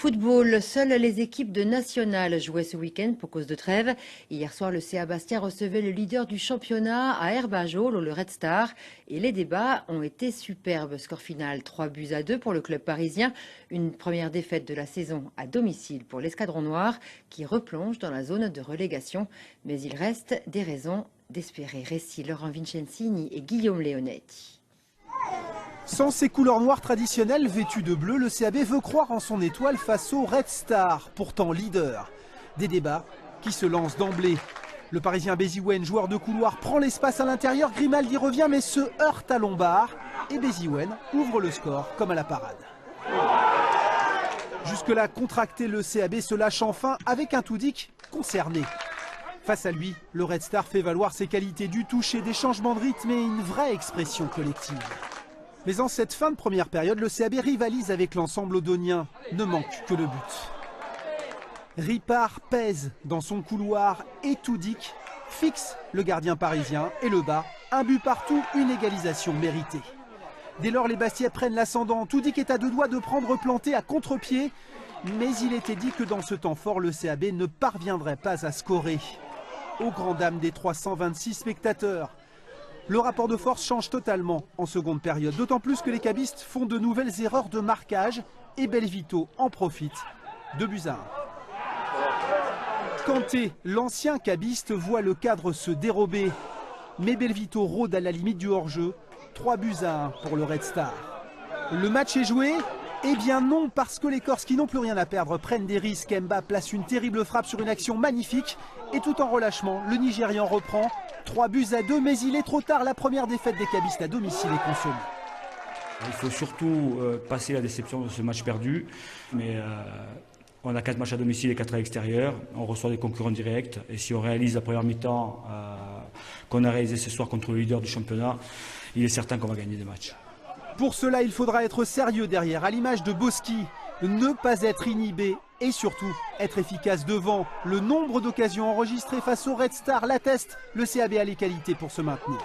Football, seules les équipes de nationale jouaient ce week-end pour cause de trêve. Hier soir, le CA Bastia recevait le leader du championnat à Herbajo, le Red Star. Et les débats ont été superbes. Score final 3-2 pour le club parisien. Une première défaite de la saison à domicile pour l'Escadron Noir qui replonge dans la zone de relégation. Mais il reste des raisons d'espérer. Récit Laurent Vincenzini et Guillaume Leonetti. Sans ses couleurs noires traditionnelles vêtues de bleu, le CAB veut croire en son étoile face au Red Star, pourtant leader. Des débats qui se lancent d'emblée. Le Parisien Béziwen, joueur de couloir, prend l'espace à l'intérieur. Grimaldi revient mais se heurte à Lombard. Et Béziwen ouvre le score comme à la parade. Jusque-là contracté, le CAB se lâche enfin avec un Toudik concerné. Face à lui, le Red Star fait valoir ses qualités du toucher, des changements de rythme et une vraie expression collective. Mais en cette fin de première période, le CAB rivalise avec l'ensemble odonien. Ne manque que le but. Ripard pèse dans son couloir et Toudik fixe le gardien parisien et le bat. Un but partout, une égalisation méritée. Dès lors, les Bastiais prennent l'ascendant. Toudik est à deux doigts de prendre planté à contre-pied. Mais il était dit que dans ce temps fort, le CAB ne parviendrait pas à scorer. Aux grand dames des 326 spectateurs. Le rapport de force change totalement en seconde période, d'autant plus que les cabistes font de nouvelles erreurs de marquage et Belvito en profite. 2-1. Kanté, l'ancien cabiste, voit le cadre se dérober. Mais Belvito rôde à la limite du hors-jeu. 3-1 pour le Red Star. Le match est joué ? Eh bien non, parce que les Corses qui n'ont plus rien à perdre prennent des risques. Mba place une terrible frappe sur une action magnifique. Et tout en relâchement, le Nigérian reprend 3-2, mais il est trop tard. La première défaite des cabistes à domicile est consommée. Il faut surtout passer la déception de ce match perdu. Mais on a 4 matchs à domicile et 4 à l'extérieur. On reçoit des concurrents directs. Et si on réalise la première mi-temps qu'on a réalisé ce soir contre le leader du championnat, il est certain qu'on va gagner des matchs. Pour cela, il faudra être sérieux derrière, à l'image de Boski. Ne pas être inhibé et surtout être efficace devant. Le nombre d'occasions enregistrées face au Red Star l'atteste. Le CAB a les qualités pour se maintenir.